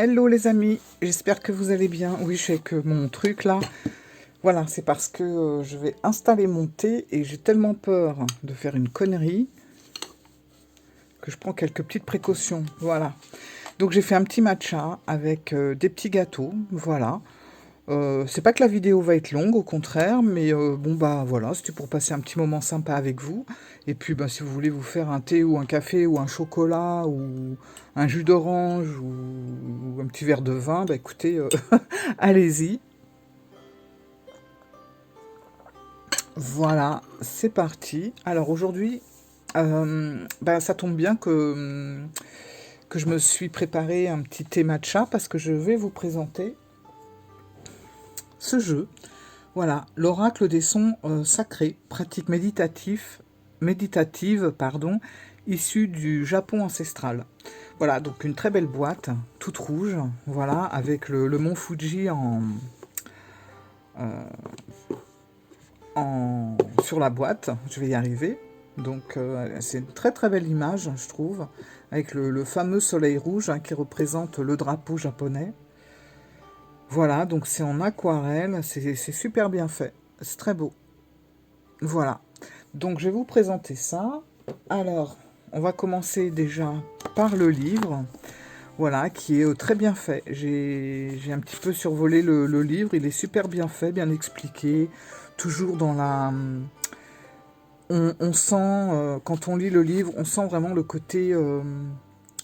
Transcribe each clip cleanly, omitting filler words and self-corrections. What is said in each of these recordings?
Hello les amis, j'espère que vous allez bien. Oui, je sais que mon truc là, voilà, c'est parce que je vais installer mon thé et j'ai tellement peur de faire une connerie que je prends quelques petites précautions. Voilà. Donc j'ai fait un petit matcha avec des petits gâteaux. Voilà. C'est pas que la vidéo va être longue, au contraire, mais bon bah voilà, c'était pour passer un petit moment sympa avec vous. Et puis bah, si vous voulez vous faire un thé ou un café ou un chocolat ou un jus d'orange ou un petit verre de vin, bah écoutez, allez-y. Voilà, c'est parti. Alors aujourd'hui, bah, ça tombe bien que je me suis préparé un petit thé matcha parce que je vais vous présenter ce jeu. Voilà, l'oracle des sons sacrés, pratique méditative, pardon, issue du Japon ancestral. Voilà, donc une très belle boîte, toute rouge, voilà, avec le mont Fuji sur la boîte. Je vais y arriver. Donc c'est une très très belle image, je trouve, avec le fameux soleil rouge hein, qui représente le drapeau japonais. Voilà, donc c'est en aquarelle, c'est super bien fait, c'est très beau. Voilà. Donc je vais vous présenter ça. Alors, on va commencer déjà par le livre, voilà, qui est très bien fait. J'ai un petit peu survolé le livre, il est super bien fait, bien expliqué, toujours dans la... On sent, quand on lit le livre, on sent vraiment le côté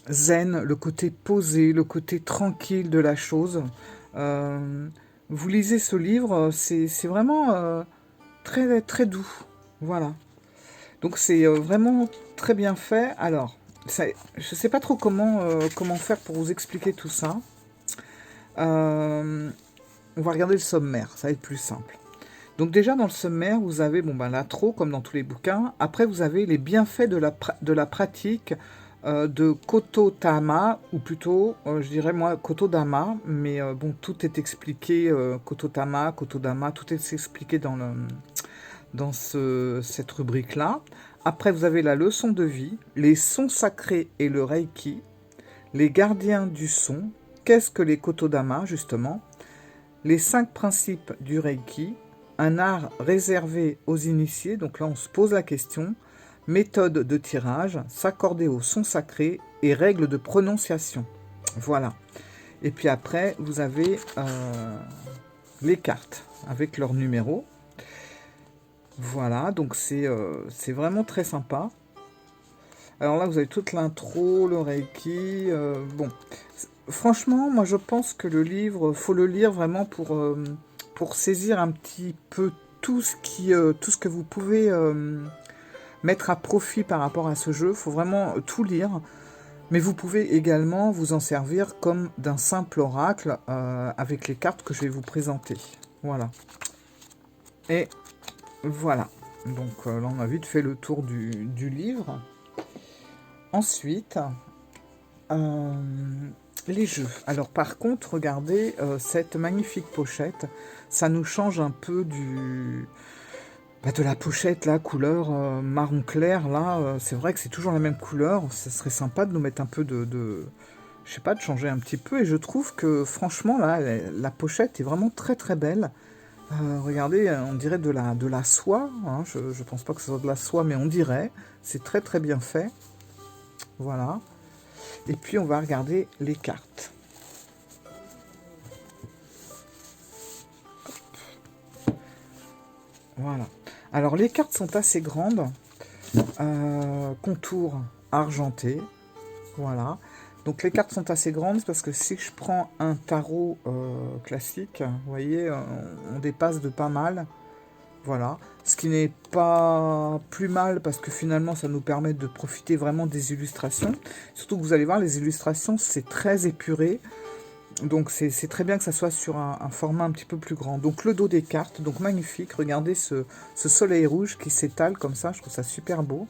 zen, le côté posé, le côté tranquille de la chose. Euh, vous lisez ce livre, c'est vraiment très, très doux. Voilà. Donc c'est vraiment très bien fait. Alors, je ne sais pas trop comment faire pour vous expliquer tout ça. Euh, on va regarder le sommaire, ça va être plus simple. Donc déjà dans le sommaire, vous avez bon, ben, l'intro, comme dans tous les bouquins. Après, vous avez les bienfaits de la pratique de Kototama, ou plutôt, je dirais moi, Kotodama. Mais bon, tout est expliqué, Kototama, Kotodama, tout est expliqué dans cette rubrique-là. Après, vous avez la leçon de vie, les sons sacrés et le Reiki, les gardiens du son, qu'est-ce que les Kotodama, justement, les 5 principes du Reiki, un art réservé aux initiés, donc là on se pose la question, méthode de tirage, s'accorder au son sacré et règles de prononciation. Voilà. Et puis après, vous avez les cartes avec leurs numéros. Voilà, donc c'est vraiment très sympa. Alors là, vous avez toute l'intro, le Reiki. Bon, franchement, moi je pense que le livre, faut le lire vraiment pour saisir un petit peu tout ce que vous pouvez mettre à profit par rapport à ce jeu. Il faut vraiment tout lire. Mais vous pouvez également vous en servir comme d'un simple oracle avec les cartes que je vais vous présenter. Voilà. Et voilà. Donc là, on a vite fait le tour du livre. Ensuite, euh, les jeux. Alors par contre, regardez cette magnifique pochette. Ça nous change un peu de la pochette, là, couleur marron clair. Là, c'est vrai que c'est toujours la même couleur. Ça serait sympa de nous mettre un peu je sais pas, de changer un petit peu. Et je trouve que franchement, là, la pochette est vraiment très très belle. Regardez, on dirait de la soie. Hein. Je pense pas que ce soit de la soie, mais on dirait. C'est très très bien fait. Voilà. Et puis on va regarder les cartes. Voilà. Alors les cartes sont assez grandes. Contour argenté. Voilà. Donc les cartes sont assez grandes parce que si je prends un tarot classique, vous voyez, on dépasse de pas mal. Voilà. Ce qui n'est pas plus mal parce que finalement ça nous permet de profiter vraiment des illustrations. Surtout que vous allez voir, les illustrations c'est très épuré. Donc c'est très bien que ça soit sur un format un petit peu plus grand. Donc le dos des cartes, donc magnifique. Regardez ce soleil rouge qui s'étale comme ça, je trouve ça super beau.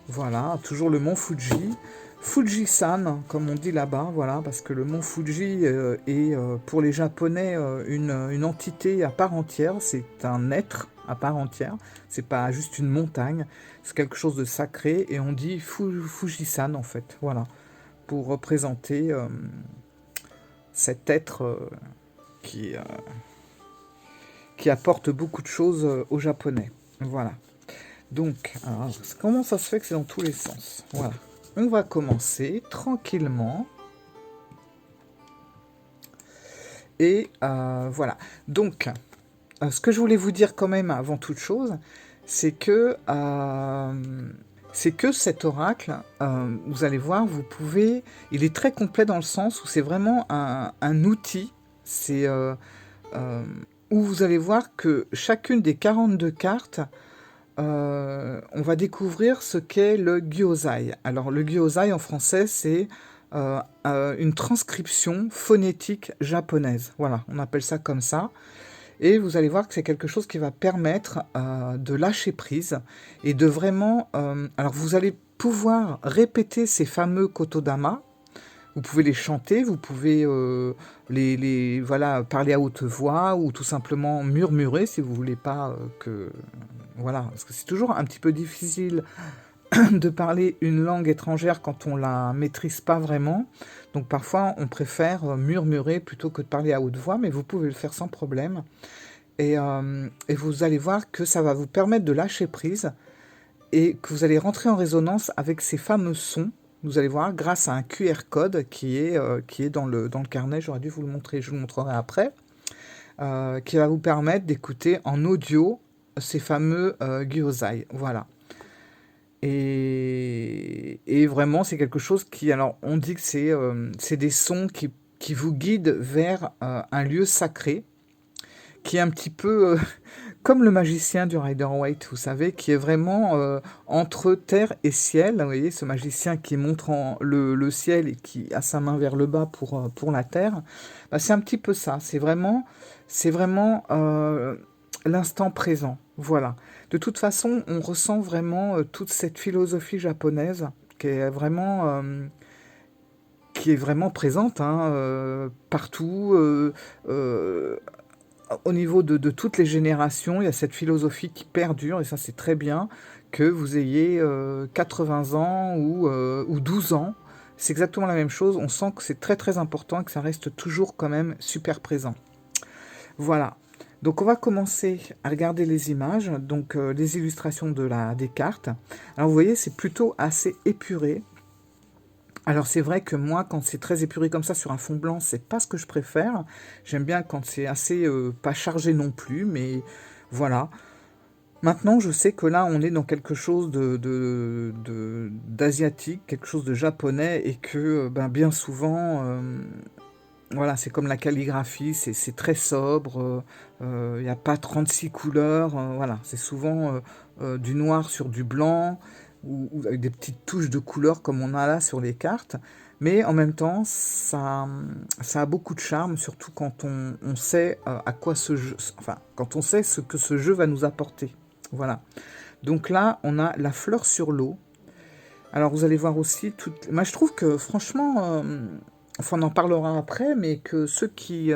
Voilà, toujours le mont Fuji. Fuji-san, comme on dit là-bas, voilà, parce que le mont Fuji est pour les Japonais une entité à part entière, c'est un être à part entière, c'est pas juste une montagne, c'est quelque chose de sacré, et on dit Fuji-san en fait, voilà, pour représenter cet être qui, euh, qui apporte beaucoup de choses aux Japonais. Voilà. Donc, alors, comment ça se fait que c'est dans tous les sens? Voilà. On va commencer tranquillement. Et voilà. Donc, ce que je voulais vous dire quand même avant toute chose, c'est que cet oracle, vous allez voir, vous pouvez, il est très complet dans le sens où c'est vraiment un outil. C'est où vous allez voir que chacune des 42 cartes, on va découvrir ce qu'est le gyozai. Alors le gyozai en français, c'est une transcription phonétique japonaise. Voilà, on appelle ça comme ça. Et vous allez voir que c'est quelque chose qui va permettre de lâcher prise et de vraiment... alors vous allez pouvoir répéter ces fameux kotodama. Vous pouvez les chanter, vous pouvez voilà, parler à haute voix ou tout simplement murmurer si vous voulez pas que... Voilà, parce que c'est toujours un petit peu difficile de parler une langue étrangère quand on la maîtrise pas vraiment. Donc parfois on préfère murmurer plutôt que de parler à haute voix, mais vous pouvez le faire sans problème. Et vous allez voir que ça va vous permettre de lâcher prise et que vous allez rentrer en résonance avec ces fameux sons. Vous allez voir grâce à un QR code qui est dans le carnet. J'aurais dû vous le montrer, je vous le montrerai après. Qui va vous permettre d'écouter en audio ces fameux gyozai. Voilà. Et vraiment, c'est quelque chose qui... Alors, on dit que c'est des sons qui vous guident vers un lieu sacré, qui est un petit peu comme le magicien du Rider-Waite, vous savez, qui est vraiment entre terre et ciel. Vous voyez, ce magicien qui montre le ciel et qui a sa main vers le bas pour la terre. Bah, c'est un petit peu ça. C'est vraiment l'instant présent. Voilà. De toute façon, on ressent vraiment toute cette philosophie japonaise qui est vraiment présente hein, partout. Au niveau de toutes les générations, il y a cette philosophie qui perdure, et ça c'est très bien, que vous ayez 80 ans ou 12 ans. C'est exactement la même chose, on sent que c'est très très important et que ça reste toujours quand même super présent. Voilà. Donc on va commencer à regarder les images, donc les illustrations des cartes. Alors vous voyez, c'est plutôt assez épuré. Alors c'est vrai que moi, quand c'est très épuré comme ça sur un fond blanc, c'est pas ce que je préfère. J'aime bien quand c'est assez pas chargé non plus, mais voilà. Maintenant, je sais que là, on est dans quelque chose d'asiatique, quelque chose de japonais, et que ben, bien souvent, voilà, c'est comme la calligraphie, c'est très sobre, il n'y a pas 36 couleurs, voilà, c'est souvent du noir sur du blanc, ou avec des petites touches de couleurs comme on a là sur les cartes, mais en même temps, ça a beaucoup de charme, surtout quand on sait à quoi ce jeu, enfin, quand on sait ce que ce jeu va nous apporter. Voilà. Donc là, on a la fleur sur l'eau. Alors vous allez voir aussi toutes... Moi je trouve que franchement, enfin on en parlera après, mais que ceux qui...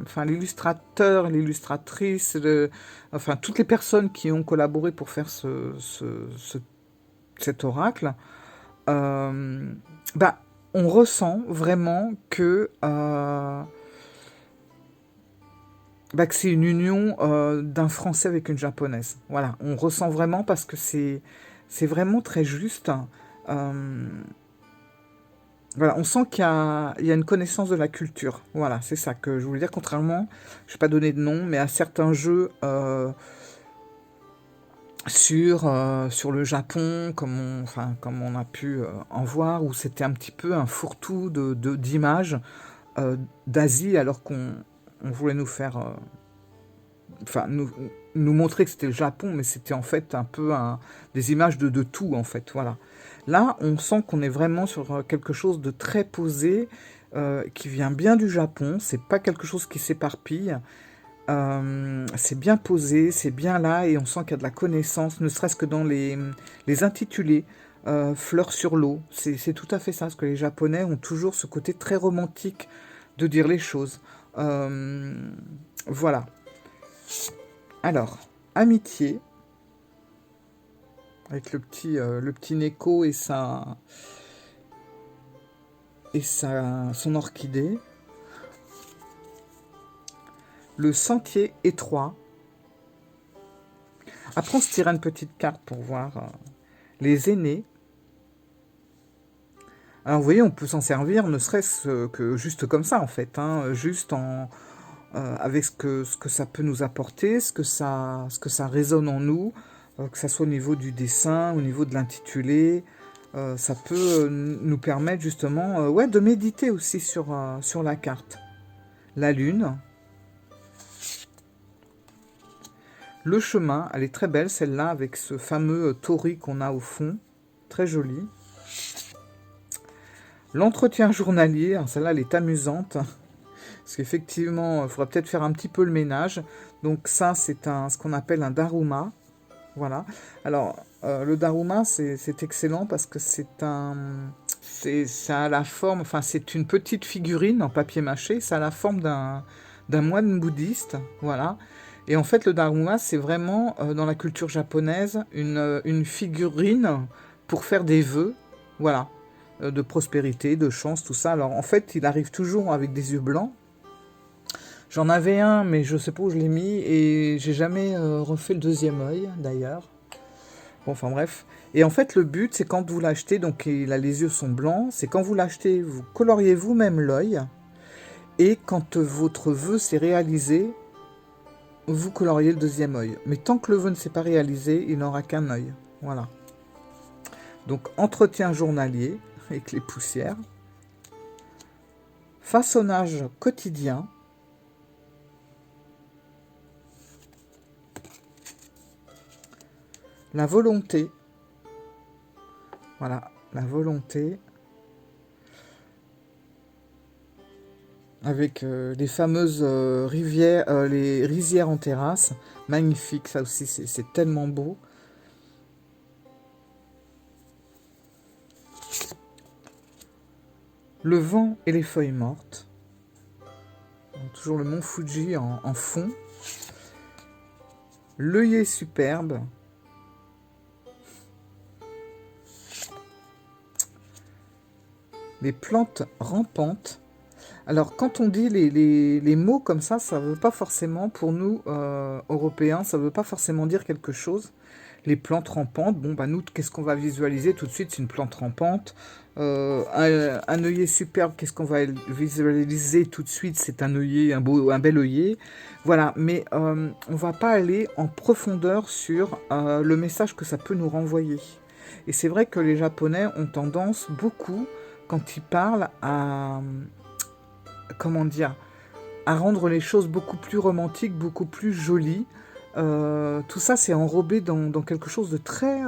enfin l'illustrateur, l'illustratrice, enfin toutes les personnes qui ont collaboré pour faire cet oracle, bah, on ressent vraiment que c'est une union d'un Français avec une Japonaise. Voilà, on ressent vraiment parce que c'est vraiment très juste. Euh, voilà, on sent qu'il y a une connaissance de la culture. Voilà, c'est ça que je voulais dire. Contrairement, je ne vais pas donner de nom, mais à certains jeux sur le Japon, comme on a pu en voir, où c'était un petit peu un fourre-tout d'images d'Asie, alors qu'on voulait nous faire... enfin, nous montrer que c'était le Japon, mais c'était en fait un peu des images de tout, en fait, voilà. Là, on sent qu'on est vraiment sur quelque chose de très posé, qui vient bien du Japon, c'est pas quelque chose qui s'éparpille, c'est bien posé, c'est bien là, et on sent qu'il y a de la connaissance, ne serait-ce que dans les intitulés, Fleurs sur l'eau, c'est tout à fait ça, parce que les Japonais ont toujours ce côté très romantique de dire les choses. Voilà. Alors, amitié, avec le petit Neko et son orchidée. le sentier étroit. Après, on se tire une petite carte pour voir les aînés. Alors, vous voyez, on peut s'en servir, ne serait-ce que juste comme ça, en fait, hein, juste avec ce que ça peut nous apporter, ce que ça résonne en nous, que ça soit au niveau du dessin, au niveau de l'intitulé. Ça peut nous permettre justement ouais, de méditer aussi sur la carte. La lune. Le chemin, elle est très belle celle-là, avec ce fameux tori qu'on a au fond. Très joli. L'entretien journalier, alors celle-là elle est amusante. Parce qu'effectivement, il faudra peut-être faire un petit peu le ménage. Donc ça, c'est ce qu'on appelle un daruma. Voilà. Alors, le daruma, c'est excellent parce que ça a la forme, enfin, c'est une petite figurine en papier mâché. Ça a la forme d'un moine bouddhiste. Voilà. Et en fait, le daruma, c'est vraiment, dans la culture japonaise, une figurine pour faire des vœux. Voilà. De prospérité, de chance, tout ça. Alors, en fait, il arrive toujours avec des yeux blancs. J'en avais un, mais je sais pas où je l'ai mis, et j'ai jamais refait le deuxième œil, d'ailleurs. Bon, enfin bref. Et en fait, le but, c'est quand vous l'achetez, donc là, les yeux sont blancs, c'est quand vous l'achetez, vous coloriez vous-même l'œil, et quand votre vœu s'est réalisé, vous coloriez le deuxième œil. Mais tant que le vœu ne s'est pas réalisé, il n'aura qu'un œil. Voilà. Donc, entretien journalier, avec les poussières. Façonnage quotidien. La volonté. Voilà, la volonté. Avec les fameuses rivières, les rizières en terrasse. Magnifique, ça aussi, c'est tellement beau. Le vent et les feuilles mortes. Donc, toujours le mont Fuji en fond. L'œillet superbe. Les plantes rampantes. Alors, quand on dit les mots comme ça ne veut pas forcément, pour nous, Européens, ça ne veut pas forcément dire quelque chose. Les plantes rampantes, bon, bah nous, qu'est-ce qu'on va visualiser tout de suite? C'est une plante rampante. Un œillet superbe, qu'est-ce qu'on va visualiser tout de suite? C'est un œillet, un bel œillet. Voilà, mais on ne va pas aller en profondeur sur le message que ça peut nous renvoyer. Et c'est vrai que les Japonais ont tendance beaucoup, quand ils parlent, à comment dire, à rendre les choses beaucoup plus romantiques, beaucoup plus jolies. Tout ça, c'est enrobé dans quelque chose de très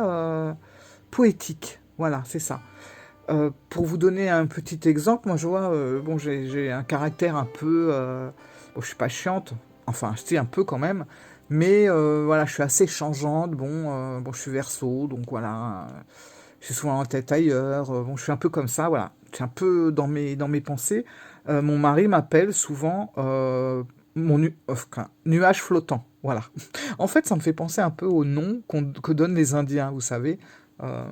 poétique. Voilà, c'est ça. Pour vous donner un petit exemple, moi je vois, bon, j'ai un caractère un peu, bon, je suis pas chiante, enfin, je dis un peu quand même, mais voilà, je suis assez changeante. Bon, je suis Verseau, donc voilà, je suis souvent en tête ailleurs. Bon, je suis un peu comme ça, voilà, je suis un peu dans mes pensées. Mon mari m'appelle souvent nuage flottant, voilà. En fait, ça me fait penser un peu au nom que donnent les Indiens, vous savez. Euh,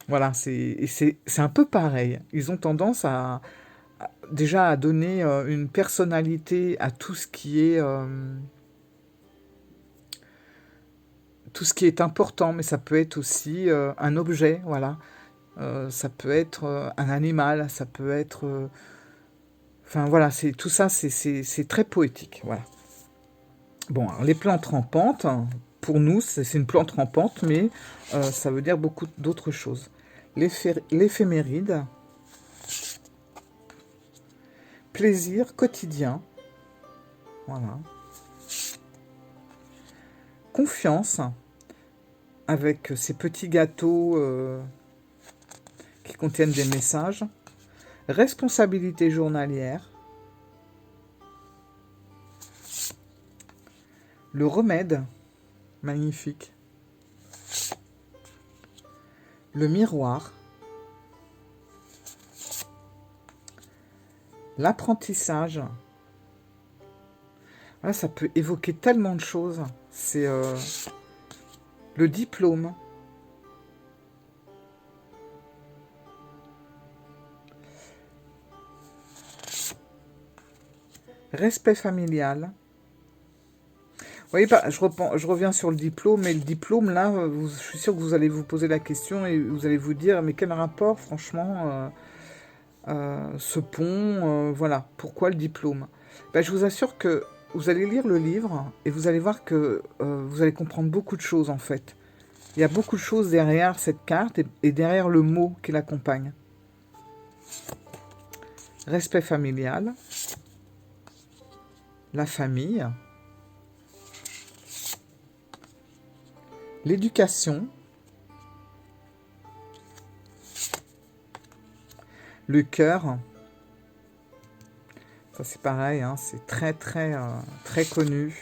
voilà, c'est un peu pareil. Ils ont tendance déjà à donner une personnalité à tout ce qui est important, mais ça peut être aussi un objet, voilà. Ça peut être un animal, ça peut être... enfin voilà, tout ça, c'est très poétique, voilà. Bon, alors, les plantes rampantes, pour nous, c'est une plante rampante, mais ça veut dire beaucoup d'autres choses. L'éphéméride, plaisir quotidien, voilà. Confiance, avec ces petits gâteaux qui contiennent des messages. Responsabilité journalière. Le remède, magnifique. Le miroir. L'apprentissage. Voilà, ça peut évoquer tellement de choses. C'est le diplôme. Respect familial. Oui, bah, je reviens sur le diplôme, mais le diplôme, là, je suis sûr que vous allez vous poser la question et vous allez vous dire, mais quel rapport, franchement, ce pont, voilà, pourquoi le diplôme? Ben, je vous assure que vous allez lire le livre et vous allez voir que vous allez comprendre beaucoup de choses, en fait. Il y a beaucoup de choses derrière cette carte et derrière le mot qui l'accompagne. Respect familial, la famille, l'éducation, le cœur. Ça c'est pareil, hein, c'est très connu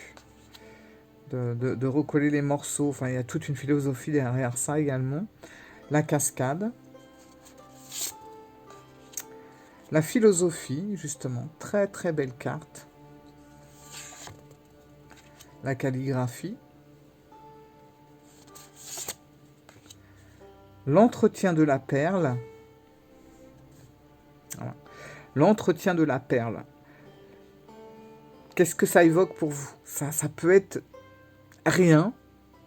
de recoller les morceaux. Enfin, il y a toute une philosophie derrière ça également. La cascade. La philosophie, justement, très belle carte. La calligraphie. L'entretien de la perle. Voilà. L'entretien de la perle. Qu'est-ce que ça évoque pour vous? Ça peut être rien,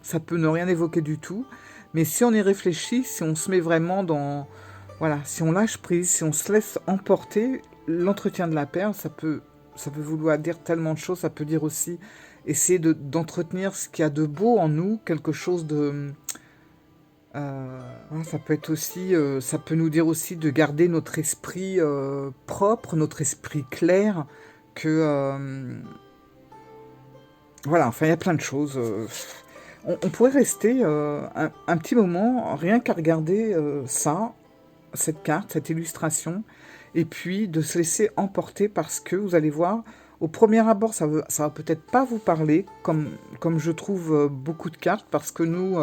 ça peut ne rien évoquer du tout, mais si on y réfléchit, si on se met vraiment dans... Voilà, si on lâche prise, si on se laisse emporter, l'entretien de la perle, ça peut vouloir dire tellement de choses, ça peut dire aussi essayer d'entretenir ce qu'il y a de beau en nous, quelque chose de... ça peut être aussi, ça peut nous dire aussi de garder notre esprit propre, notre esprit clair, que voilà, enfin il y a plein de choses. On pourrait rester un petit moment rien qu'à regarder ça, cette carte, cette illustration, et puis de se laisser emporter parce que vous allez voir, au premier abord, ça va peut-être pas vous parler, comme je trouve beaucoup de cartes, parce que nous,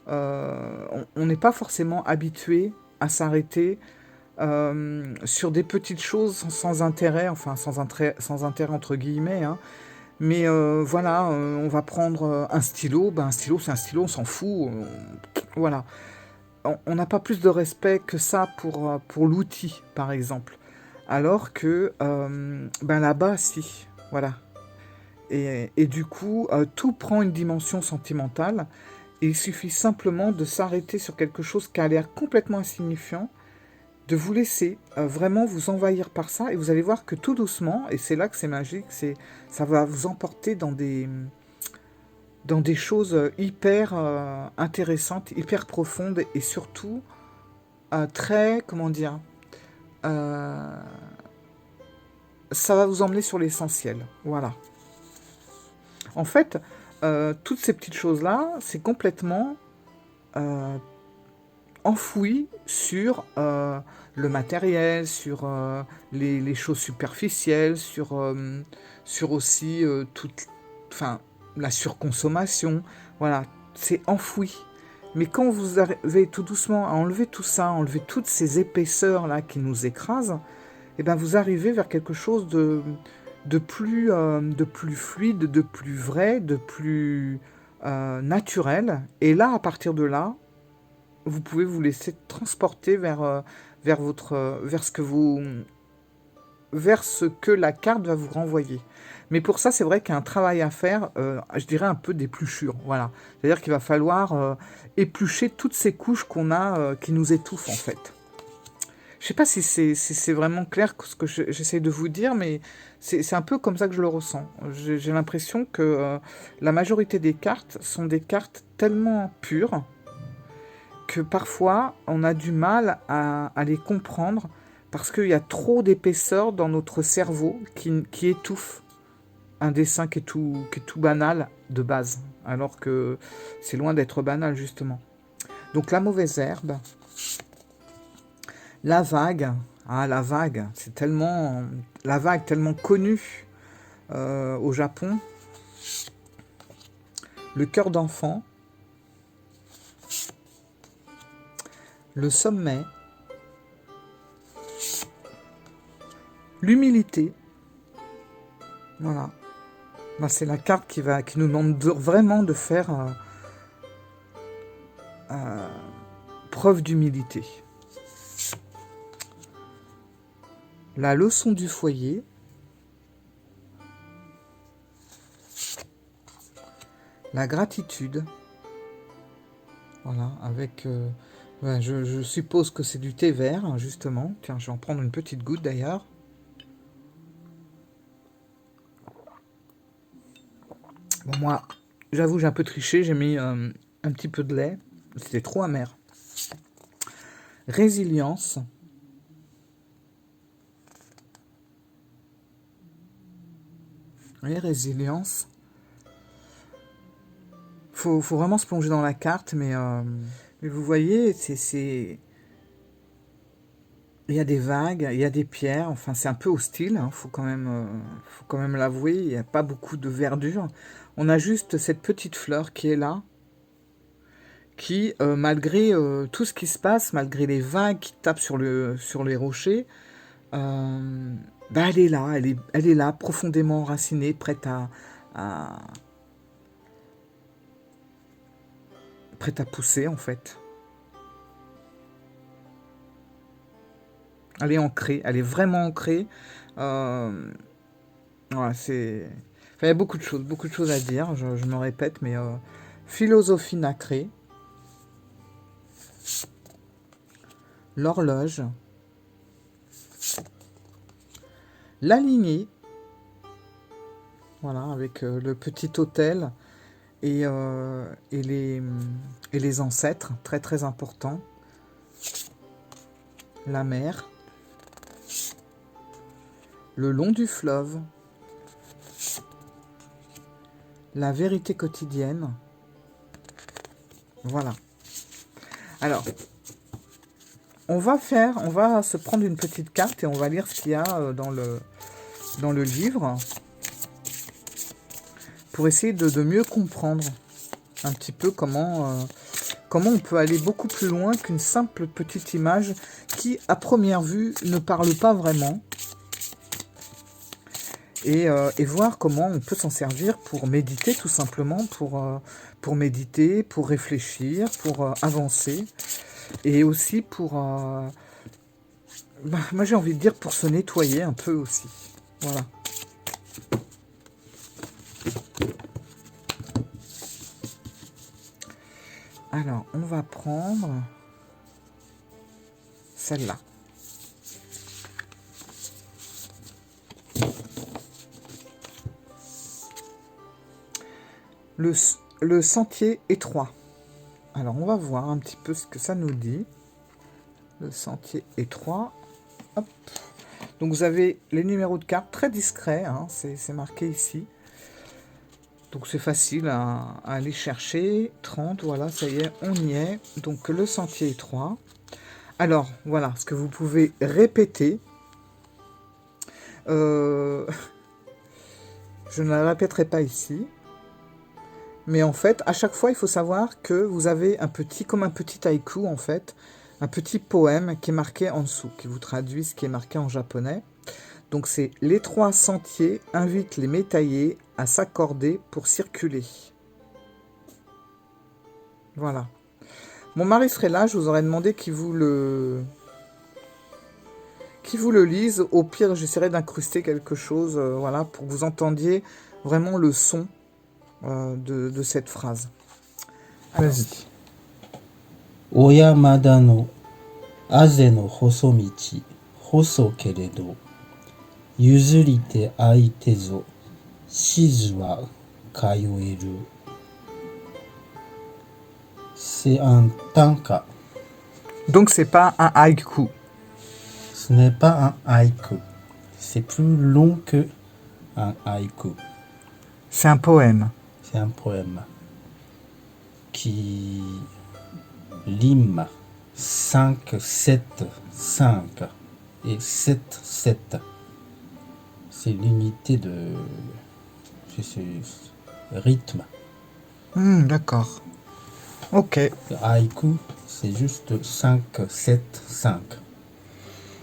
on n'est pas forcément habitué à s'arrêter sur des petites choses sans intérêt, enfin sans intérêt entre guillemets, hein. Mais voilà, on va prendre un stylo, ben un stylo c'est un stylo, on s'en fout, voilà. On n'a pas plus de respect que ça pour l'outil, par exemple. Alors que, ben là-bas, si, voilà. Et du coup, tout prend une dimension sentimentale, et il suffit simplement de s'arrêter sur quelque chose qui a l'air complètement insignifiant, de vous laisser vraiment vous envahir par ça, et vous allez voir que tout doucement, et c'est là que c'est magique, ça va vous emporter dans des choses hyper intéressantes, hyper profondes, et surtout très, comment dire, euh, ça va vous emmener sur l'essentiel, voilà. En fait, toutes ces petites choses-là, c'est complètement euh, enfoui sur le matériel, sur les choses superficielles, sur aussi toute, enfin, la surconsommation. Voilà, c'est enfoui. Mais quand vous arrivez tout doucement à enlever tout ça, à enlever toutes ces épaisseurs là qui nous écrasent, et ben vous arrivez vers quelque chose de plus fluide, de plus vrai, de plus naturel. Et là, à partir de là, vous pouvez vous laisser transporter vers vers ce que la carte va vous renvoyer. Mais pour ça, c'est vrai qu'il y a un travail à faire, je dirais un peu d'épluchure, voilà. C'est-à-dire qu'il va falloir éplucher toutes ces couches qu'on a qui nous étouffent en fait. Je sais pas si c'est vraiment clair ce que j'essaie de vous dire, mais c'est un peu comme ça que je le ressens. J'ai l'impression que la majorité des cartes sont des cartes tellement pures que parfois on a du mal à les comprendre parce qu'il y a trop d'épaisseur dans notre cerveau qui étouffe un dessin qui est tout banal de base, alors que c'est loin d'être banal justement. Donc la mauvaise herbe, la vague, ah la vague, c'est tellement la vague tellement connue au Japon, le cœur d'enfant, le sommet, l'humilité, voilà. Ben, c'est la carte qui nous demande vraiment de faire preuve d'humilité. La leçon du foyer, la gratitude. Voilà, avec... ben, je suppose que c'est du thé vert, hein, justement. Tiens, je vais en prendre une petite goutte d'ailleurs. Bon, moi, j'avoue, j'ai un peu triché. J'ai mis un petit peu de lait. C'était trop amer. Résilience. Oui, résilience. Faut vraiment se plonger dans la carte, mais vous voyez, il y a des vagues, il y a des pierres, enfin c'est un peu hostile, hein, faut quand même l'avouer, il n'y a pas beaucoup de verdure. On a juste cette petite fleur qui est là, qui, malgré tout ce qui se passe, malgré les vagues qui tapent sur les rochers, euh, bah elle est là, elle est là, profondément enracinée, à, prête à pousser en fait. Elle est ancrée, elle est vraiment ancrée. Euh, voilà, c'est... Enfin, il y a beaucoup de choses à dire, je me répète, mais philosophie nacrée, l'horloge, la lignée, voilà, avec le petit autel et les ancêtres, très très important, la mer, le long du fleuve, la vérité quotidienne, voilà. Alors, on va se prendre une petite carte et on va lire ce qu'il y a dans le livre pour essayer de mieux comprendre un petit peu comment on peut aller beaucoup plus loin qu'une simple petite image qui, à première vue, ne parle pas vraiment. Et voir comment on peut s'en servir pour méditer, tout simplement, pour méditer, pour réfléchir, pour avancer, et aussi moi j'ai envie de dire pour se nettoyer un peu aussi. Voilà. Alors, on va prendre celle-là. Le sentier étroit. Alors, on va voir un petit peu ce que ça nous dit. Le sentier étroit. Hop. Donc, vous avez les numéros de carte très discrets. Hein, c'est marqué ici. Donc, c'est facile à aller chercher. 30, voilà, ça y est, on y est. Donc, le sentier étroit. Alors, voilà, ce que vous pouvez répéter. Je ne la répéterai pas ici. Mais en fait, à chaque fois, il faut savoir que vous avez comme un petit haïku, en fait, un petit poème qui est marqué en dessous, qui vous traduit ce qui est marqué en japonais. Donc c'est « L'étroit sentier invite les métayers à s'accorder pour circuler ». Voilà. Mon mari serait là, je vous aurais demandé qu'il vous le lise. Au pire, j'essaierai d'incruster quelque chose, voilà, pour que vous entendiez vraiment le son de cette phrase. Vas-y. 小山田のあぜの細道、細けれど、譲りて相手ぞ、静は通える。C'est un tanka. Donc c'est pas un haïku. Ce n'est pas un haïku. C'est plus long que un haïku. C'est un poème. C'est un poème qui rime 5, 7, 5 et 7, 7. C'est l'unité de ce rythme. D'accord. Ok. Le haïku, c'est juste 5, 7, 5.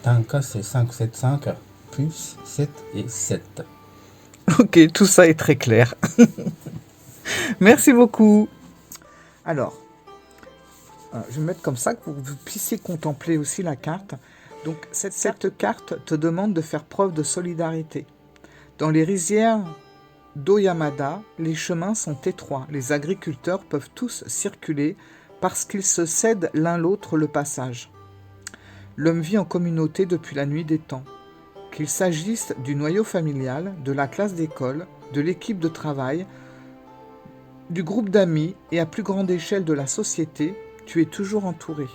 Tanka, c'est 5, 7, 5, plus 7 et 7. Ok, tout ça est très clair. Merci beaucoup. Alors, je vais me mettre comme ça pour que vous puissiez contempler aussi la carte. Donc, cette carte te demande de faire preuve de solidarité. Dans les rizières d'Oyamada, les chemins sont étroits. Les agriculteurs peuvent tous circuler parce qu'ils se cèdent l'un l'autre le passage. L'homme vit en communauté depuis la nuit des temps. Qu'il s'agisse du noyau familial, de la classe d'école, de l'équipe de travail, du groupe d'amis et à plus grande échelle de la société, tu es toujours entouré.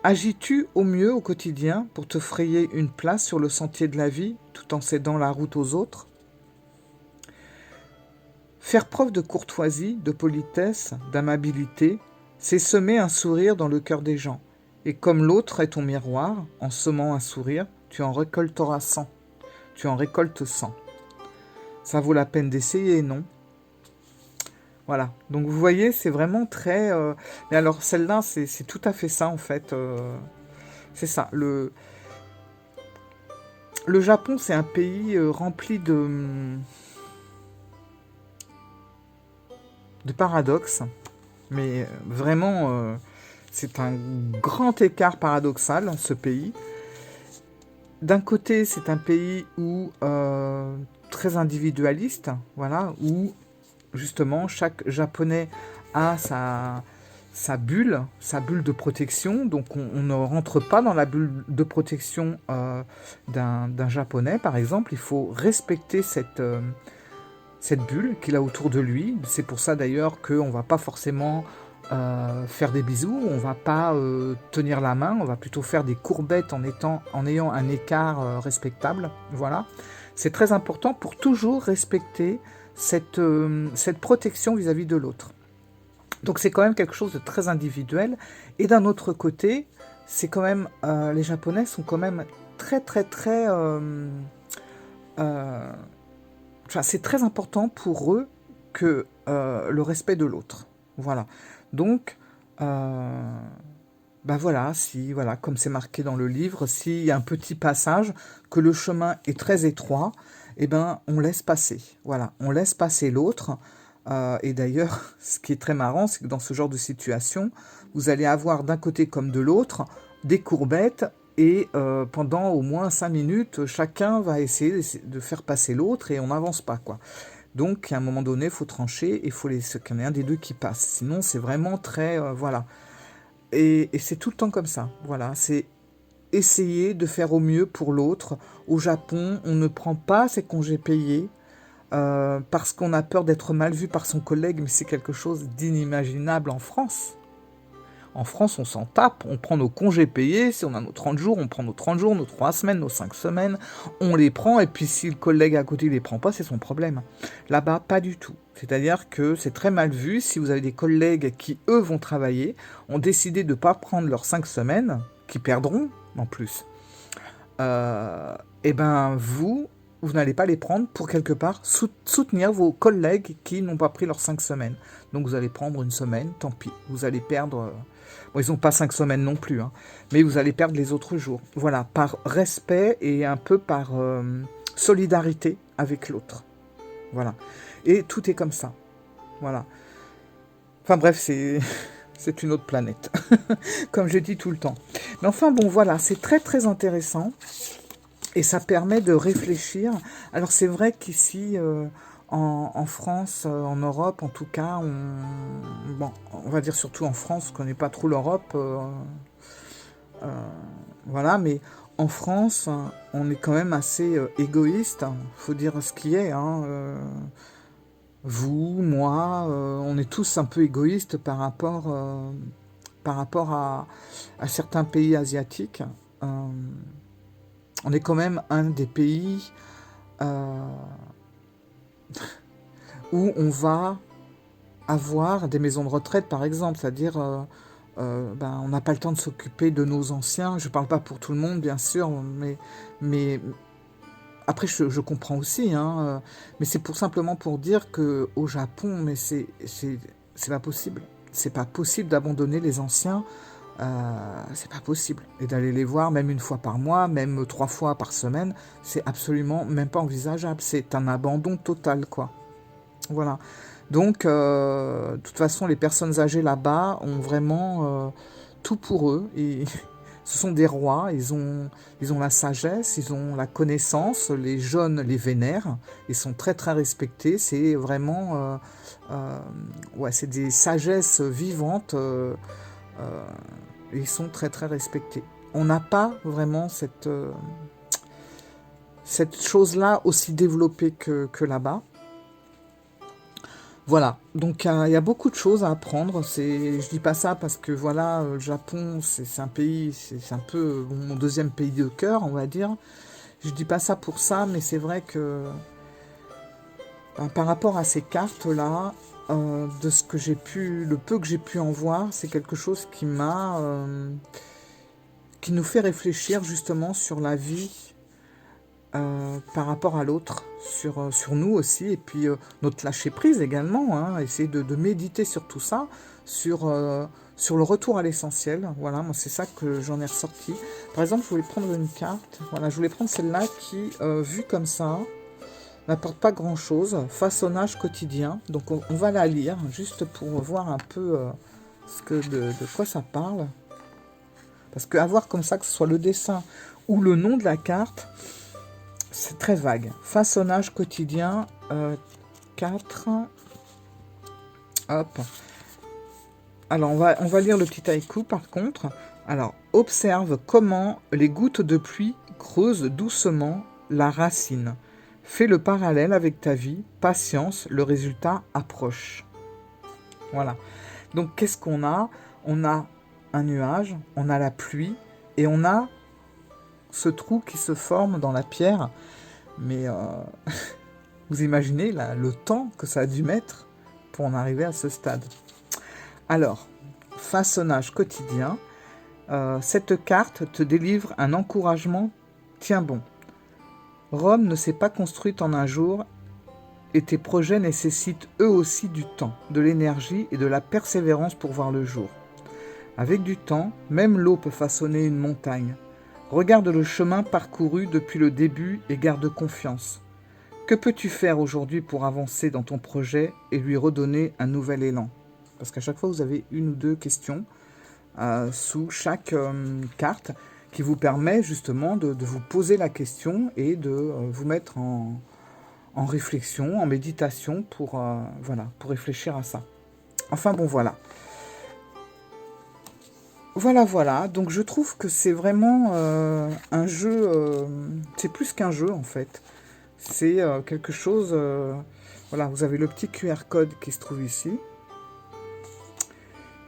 Agis-tu au mieux au quotidien pour te frayer une place sur le sentier de la vie tout en cédant la route aux autres? Faire preuve de courtoisie, de politesse, d'amabilité, c'est semer un sourire dans le cœur des gens. Et comme l'autre est ton miroir, en semant un sourire, tu en récolteras 100. Tu en récoltes 100. Ça vaut la peine d'essayer, non? Voilà. Donc vous voyez, c'est vraiment très... Mais alors celle-là, c'est tout à fait ça, en fait. C'est ça. Le Japon, c'est un pays rempli de paradoxes. Mais vraiment, c'est un grand écart paradoxal, ce pays. D'un côté, c'est un pays où très individualiste, voilà, où justement chaque Japonais a sa bulle de protection. Donc on ne rentre pas dans la bulle de protection d'un Japonais, par exemple. Il faut respecter cette bulle qu'il a autour de lui. C'est pour ça d'ailleurs qu'on ne va pas forcément faire des bisous, on ne va pas tenir la main, on va plutôt faire des courbettes en ayant un écart respectable. Voilà. C'est très important pour toujours respecter cette protection vis-à-vis de l'autre. Donc c'est quand même quelque chose de très individuel. Et d'un autre côté, c'est quand même les Japonais sont quand même très très très enfin, c'est très important pour eux que le respect de l'autre. Voilà. Donc, ben voilà, voilà, comme c'est marqué dans le livre, s'il y a un petit passage, que le chemin est très étroit, eh ben, on laisse passer. Voilà, on laisse passer l'autre. Et d'ailleurs, ce qui est très marrant, c'est que dans ce genre de situation, vous allez avoir d'un côté comme de l'autre des courbettes, et pendant au moins 5 minutes, chacun va essayer de faire passer l'autre et on n'avance pas, quoi. Donc, à un moment donné, il faut trancher et il faut qu'il y en ait un des deux qui passe. Sinon, c'est vraiment très... voilà. Et c'est tout le temps comme ça. Voilà, c'est essayer de faire au mieux pour l'autre. Au Japon, on ne prend pas ses congés payés parce qu'on a peur d'être mal vu par son collègue, mais c'est quelque chose d'inimaginable en France. En France, on s'en tape, on prend nos congés payés, si on a nos 30 jours, on prend nos 30 jours, nos 3 semaines, nos 5 semaines, on les prend, et puis si le collègue à côté ne les prend pas, c'est son problème. Là-bas, pas du tout. C'est-à-dire que c'est très mal vu si vous avez des collègues qui, eux, vont travailler, ont décidé de ne pas prendre leurs 5 semaines, qui perdront en plus. Et ben vous n'allez pas les prendre pour quelque part soutenir vos collègues qui n'ont pas pris leurs 5 semaines. Donc vous allez prendre une semaine, tant pis, vous allez perdre... Bon, ils n'ont pas 5 semaines non plus, hein, mais vous allez perdre les autres jours. Voilà, par respect et un peu par solidarité avec l'autre. Voilà. Et tout est comme ça. Voilà. Enfin bref, c'est une autre planète, comme je dis tout le temps. Mais enfin bon, voilà, c'est très très intéressant. Et ça permet de réfléchir. Alors c'est vrai qu'ici, en France, en Europe, en tout cas, on va dire surtout en France, on ne connaît pas trop l'Europe, voilà, mais en France, on est quand même assez égoïste, faut dire ce qui est, hein, vous, moi, on est tous un peu égoïstes par rapport à certains pays asiatiques. On est quand même un des pays où on va avoir des maisons de retraite, par exemple. C'est-à-dire, on n'a pas le temps de s'occuper de nos anciens. Je ne parle pas pour tout le monde, bien sûr, mais après, je comprends aussi. Hein, mais c'est simplement pour dire qu'au Japon, mais c'est pas possible. C'est pas possible d'abandonner les anciens. C'est pas possible. Et d'aller les voir même une fois par mois, même 3 fois par semaine, c'est absolument même pas envisageable. C'est un abandon total, quoi. Voilà. Donc, de toute façon, les personnes âgées là-bas ont vraiment tout pour eux. Et Ce sont des rois, ils ont la sagesse, ils ont la connaissance, les jeunes les vénèrent, ils sont très très respectés, c'est vraiment... ouais, c'est des sagesses vivantes, ils sont très très respectés. On n'a pas vraiment cette chose-là aussi développée que là-bas. Voilà, donc il y a beaucoup de choses à apprendre. Je dis pas ça parce que voilà, le Japon, c'est un pays, c'est un peu mon deuxième pays de cœur, on va dire. Je dis pas ça pour ça, mais c'est vrai que par rapport à ces cartes-là, de ce que j'ai pu, le peu que j'ai pu en voir, c'est quelque chose qui nous fait réfléchir justement sur la vie par rapport à l'autre, sur nous aussi, et puis notre lâcher-prise également, hein, essayer de méditer sur tout ça, sur le retour à l'essentiel. Voilà, moi c'est ça que j'en ai ressorti. Par exemple, je voulais prendre une carte, voilà, je voulais prendre celle-là qui, vue comme ça, n'apporte pas grand-chose, façonnage quotidien. Donc on va la lire, juste pour voir un peu de quoi ça parle. Parce qu'avoir comme ça, que ce soit le dessin ou le nom de la carte, c'est très vague. Façonnage quotidien, 4. Hop. Alors, on va lire le petit haïku par contre. Alors, observe comment les gouttes de pluie creusent doucement la racine. Fais le parallèle avec ta vie. Patience, le résultat approche. Voilà. Donc, qu'est-ce qu'on a? On a un nuage, on a la pluie et on a ce trou qui se forme dans la pierre. Mais vous imaginez là, le temps que ça a dû mettre pour en arriver à ce stade. Alors, façonnage quotidien. Cette carte te délivre un encouragement. Tiens bon. Rome ne s'est pas construite en un jour et tes projets nécessitent eux aussi du temps, de l'énergie et de la persévérance pour voir le jour. Avec du temps, même l'eau peut façonner une montagne. Regarde le chemin parcouru depuis le début et garde confiance. Que peux-tu faire aujourd'hui pour avancer dans ton projet et lui redonner un nouvel élan? Parce qu'à chaque fois, vous avez une ou deux questions sous chaque carte qui vous permet justement de vous poser la question et de vous mettre en réflexion, en méditation pour réfléchir à ça. Enfin bon, voilà. Voilà. Donc je trouve que c'est vraiment un jeu, c'est plus qu'un jeu en fait. C'est quelque chose... voilà, vous avez le petit QR code qui se trouve ici,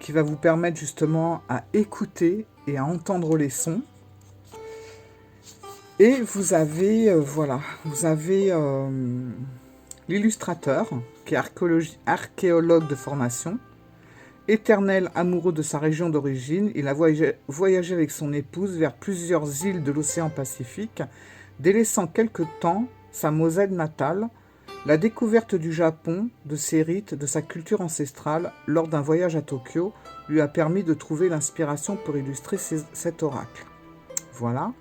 qui va vous permettre justement à écouter et à entendre les sons. Et vous avez, l'illustrateur, qui est archéologue de formation, éternel amoureux de sa région d'origine. Il a voyagé avec son épouse vers plusieurs îles de l'océan Pacifique, délaissant quelque temps sa Moselle natale. La découverte du Japon, de ses rites, de sa culture ancestrale, lors d'un voyage à Tokyo, lui a permis de trouver l'inspiration pour illustrer cet oracle. Voilà.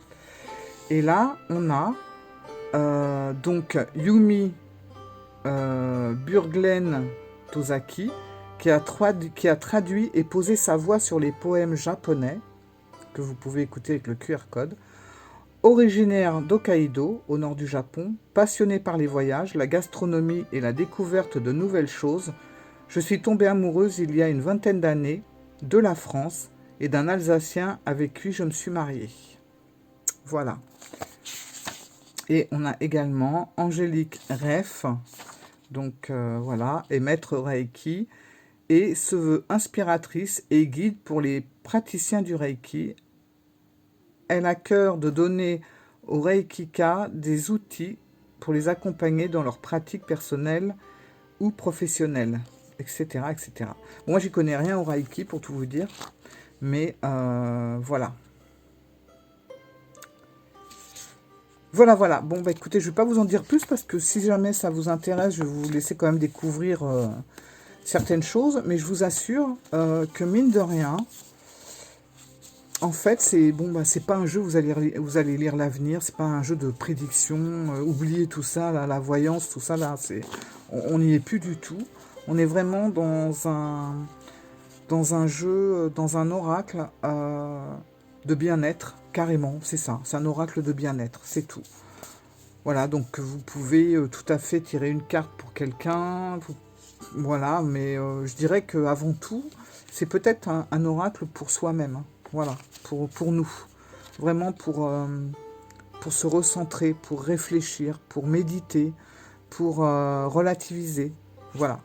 Et là, on a donc Yumi Burglen Tozaki, qui a traduit et posé sa voix sur les poèmes japonais, que vous pouvez écouter avec le QR code. Originaire d'Hokkaido, au nord du Japon, passionné par les voyages, la gastronomie et la découverte de nouvelles choses, je suis tombée amoureuse il y a une vingtaine d'années de la France et d'un Alsacien avec qui je me suis mariée. Voilà. Et on a également Angélique Reff, donc voilà, et maître Reiki, et se veut inspiratrice et guide pour les praticiens du Reiki. Elle a cœur de donner aux Reikika des outils pour les accompagner dans leurs pratiques personnelles ou professionnelles, etc. etc. Bon, moi, j'y connais rien au Reiki, pour tout vous dire, mais voilà. Voilà. Bon, bah écoutez, je ne vais pas vous en dire plus, parce que si jamais ça vous intéresse, je vais vous laisser quand même découvrir certaines choses, mais je vous assure que mine de rien, en fait, c'est pas un jeu où vous allez lire l'avenir, c'est pas un jeu de prédiction, oubliez tout ça, là, la voyance, tout ça, là, on n'y est plus du tout. On est vraiment dans un jeu, dans un oracle de bien-être, carrément, c'est ça. C'est un oracle de bien-être, c'est tout. Voilà, donc vous pouvez tout à fait tirer une carte pour quelqu'un, voilà, mais je dirais qu'avant tout, c'est peut-être un oracle pour soi-même, hein. Voilà, pour nous. Vraiment pour se recentrer, pour réfléchir, pour méditer, pour relativiser. Voilà.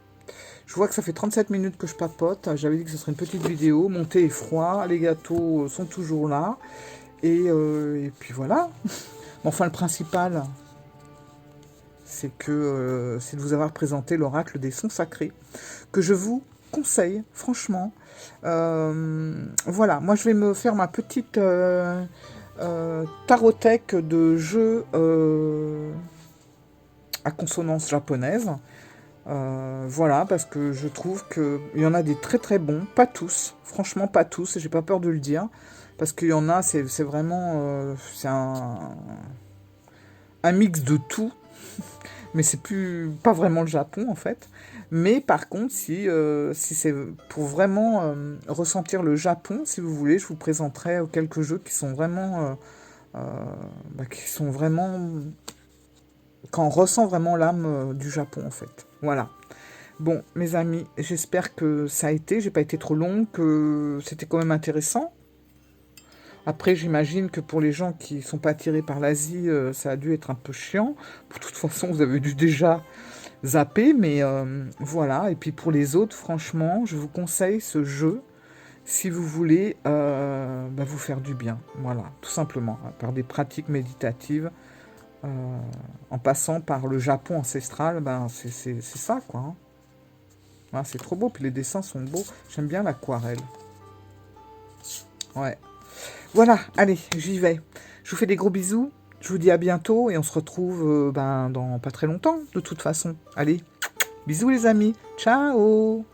Je vois que ça fait 37 minutes que je papote. J'avais dit que ce serait une petite vidéo. Mon thé est froid, les gâteaux sont toujours là. Et puis voilà. Enfin, le principal, c'est de vous avoir présenté l'oracle des sons sacrés, que je vous conseille, franchement. Voilà, moi je vais me faire ma petite tarothèque de jeux à consonance japonaise. Voilà, parce que je trouve qu'il y en a des très très bons, pas tous, franchement pas tous, j'ai pas peur de le dire, parce qu'il y en a, c'est vraiment, c'est un mix de tout, mais c'est pas vraiment le Japon en fait. Mais par contre, si c'est pour vraiment ressentir le Japon, si vous voulez, je vous présenterai quelques jeux qui sont vraiment, quand on ressent vraiment l'âme du Japon en fait. Voilà. Bon, mes amis, j'espère que ça a été, j'ai pas été trop long, que c'était quand même intéressant. Après, j'imagine que pour les gens qui sont pas attirés par l'Asie, ça a dû être un peu chiant. De toute façon, vous avez dû déjà zapper, mais voilà. Et puis pour les autres, franchement, je vous conseille ce jeu si vous voulez vous faire du bien. Voilà, tout simplement, hein, par des pratiques méditatives. En passant par le Japon ancestral, c'est ça, quoi. Hein. Ah, c'est trop beau, puis les dessins sont beaux. J'aime bien l'aquarelle. Ouais. Voilà, allez, j'y vais. Je vous fais des gros bisous. Je vous dis à bientôt et on se retrouve dans pas très longtemps, de toute façon. Allez, bisous les amis. Ciao.